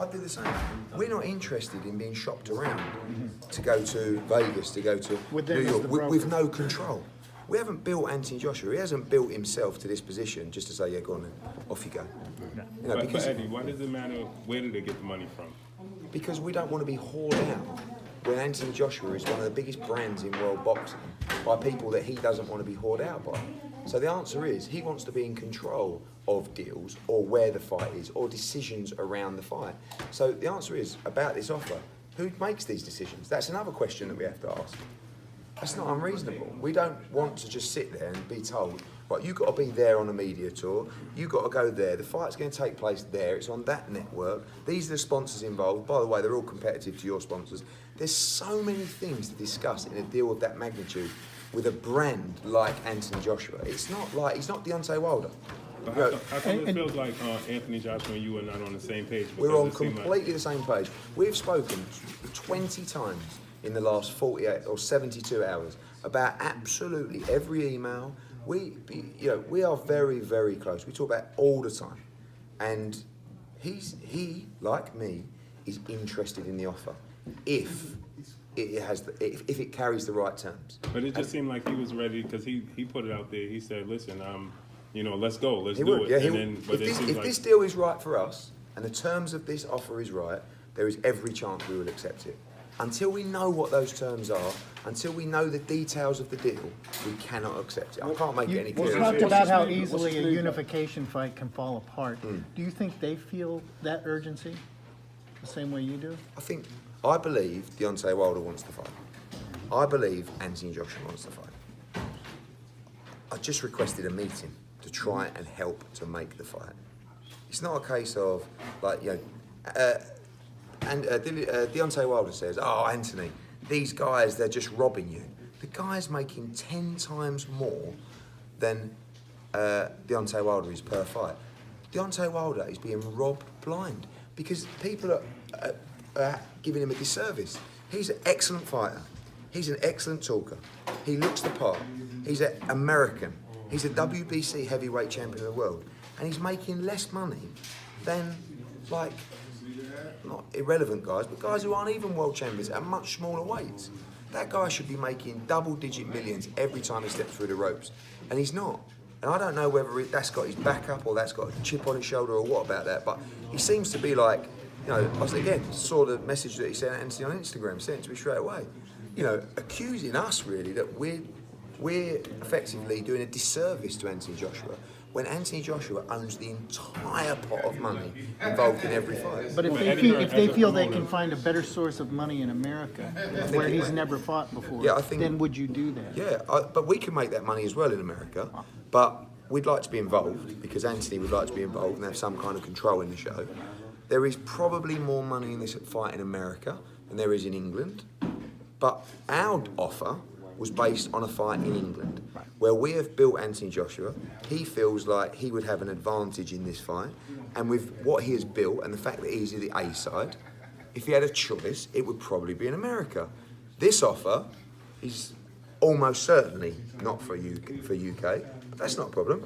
I'd do the same. We're not interested in being shopped around to go to Vegas, to go to New York with no control. We haven't built Anthony Joshua. He hasn't built himself to this position just to say, yeah, go on then, off you go. You know, but Eddie, why does it matter where do they get the money from? Because we don't want to be hauled out when Anthony Joshua is one of the biggest brands in world boxing by people that he doesn't want to be hauled out by. So the answer is he wants to be in control of deals or where the fight is or decisions around the fight. So the answer is about this offer, who makes these decisions? That's another question that we have to ask. That's not unreasonable. We don't want to just sit there and be told, right, you've got to be there on a media tour, you've got to go there, the fight's going to take place there, it's on that network, these are the sponsors involved, by the way, they're all competitive to your sponsors. There's so many things to discuss in a deal of that magnitude with a brand like Anthony Joshua. It's not like, he's not Deontay Wilder. But how come it feels like Anthony Joshua and you are not on the same page? We're on completely the same page. We've spoken 20 times in the last 48 or 72 hours about absolutely every email. We are very, very close. We talk about it all the time. And he, like me, is interested in the offer if it carries the right terms. But it just seemed like he was ready because he put it out there. He said, listen, let's go, let's do would, it. Yeah, If this deal is right for us and the terms of this offer is right, there is every chance we will accept it. Until we know what those terms are, until we know the details of the deal, we cannot accept it. I can't make it any clearer. You talked about how easily a unification fight can fall apart. Do you think they feel that urgency the same way you do? I believe Deontay Wilder wants to fight. I believe Anthony Joshua wants to fight. I just requested a meeting to try and help to make the fight. It's not a case of, Deontay Wilder says, oh, Anthony, these guys, they're just robbing you. The guy's making 10 times more than Deontay Wilder is per fight. Deontay Wilder is being robbed blind because people are giving him a disservice. He's an excellent fighter. He's an excellent talker. He looks the part. He's an American. He's a WBC heavyweight champion of the world. And he's making less money than, not irrelevant guys, but guys who aren't even world champions at much smaller weights. That guy should be making double-digit millions every time he steps through the ropes. And he's not. And I don't know whether that's got his back up or that's got a chip on his shoulder or what about that, but he seems to be like, I saw the message that he sent Anthony on Instagram, sent it to me straight away. Accusing us really that we're effectively doing a disservice to Anthony Joshua when Anthony Joshua owns the entire pot of money involved in every fight. But if they feel they can find a better source of money in America, where he's never fought before, then would you do that? Yeah, but we can make that money as well in America. But we'd like to be involved because Anthony would like to be involved and have some kind of control in the show. There is probably more money in this fight in America than there is in England. But our offer was based on a fight in England, where we have built Anthony Joshua. He feels like he would have an advantage in this fight. And with what he has built and the fact that he's the A side, if he had a choice, it would probably be in America. This offer is almost certainly not for UK, but that's not a problem.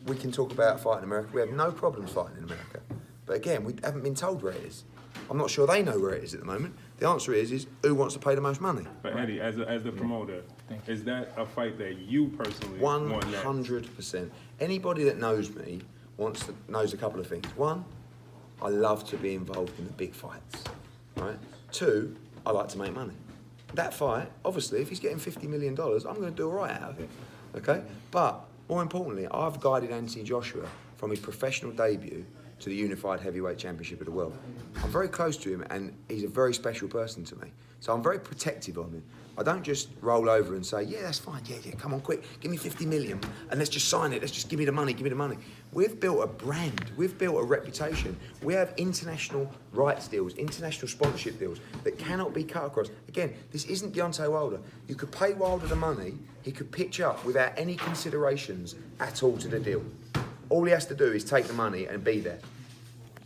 We can talk about fighting in America. We have no problems fighting in America. But again, we haven't been told where it is. I'm not sure they know where it is at the moment. The answer is who wants to pay the most money? But Eddie, as the promoter, is that a fight that you personally want next? 100%. Anybody that knows me knows a couple of things. One, I love to be involved in the big fights, right? Two, I like to make money. That fight, obviously, if he's getting $50 million, I'm going to do all right out of it, okay? But more importantly, I've guided Anthony Joshua from his professional debut to the Unified Heavyweight Championship of the world. I'm very close to him and he's a very special person to me. So I'm very protective of him. I don't just roll over and say, yeah, that's fine, yeah, come on, quick, give me 50 million and let's just sign it, let's just give me the money. We've built a brand, we've built a reputation. We have international rights deals, international sponsorship deals that cannot be cut across. Again, this isn't Deontay Wilder. You could pay Wilder the money, he could pitch up without any considerations at all to the deal. All he has to do is take the money and be there.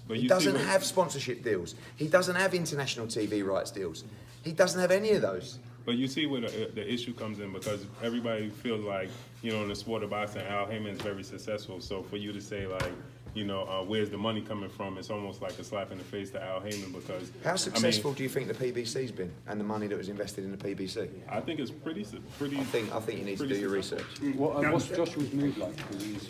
He doesn't have sponsorship deals. He doesn't have international TV rights deals. He doesn't have any of those. But you see where the issue comes in because everybody feels like, in the sport of boxing, Al Heyman's very successful. So for you to say, where's the money coming from? It's almost like a slap in the face to Al Heyman because How successful do you think the PBC's been and the money that was invested in the PBC? I think it's pretty. I think you need to do your research. What's Joshua's mood like? 'Cause he's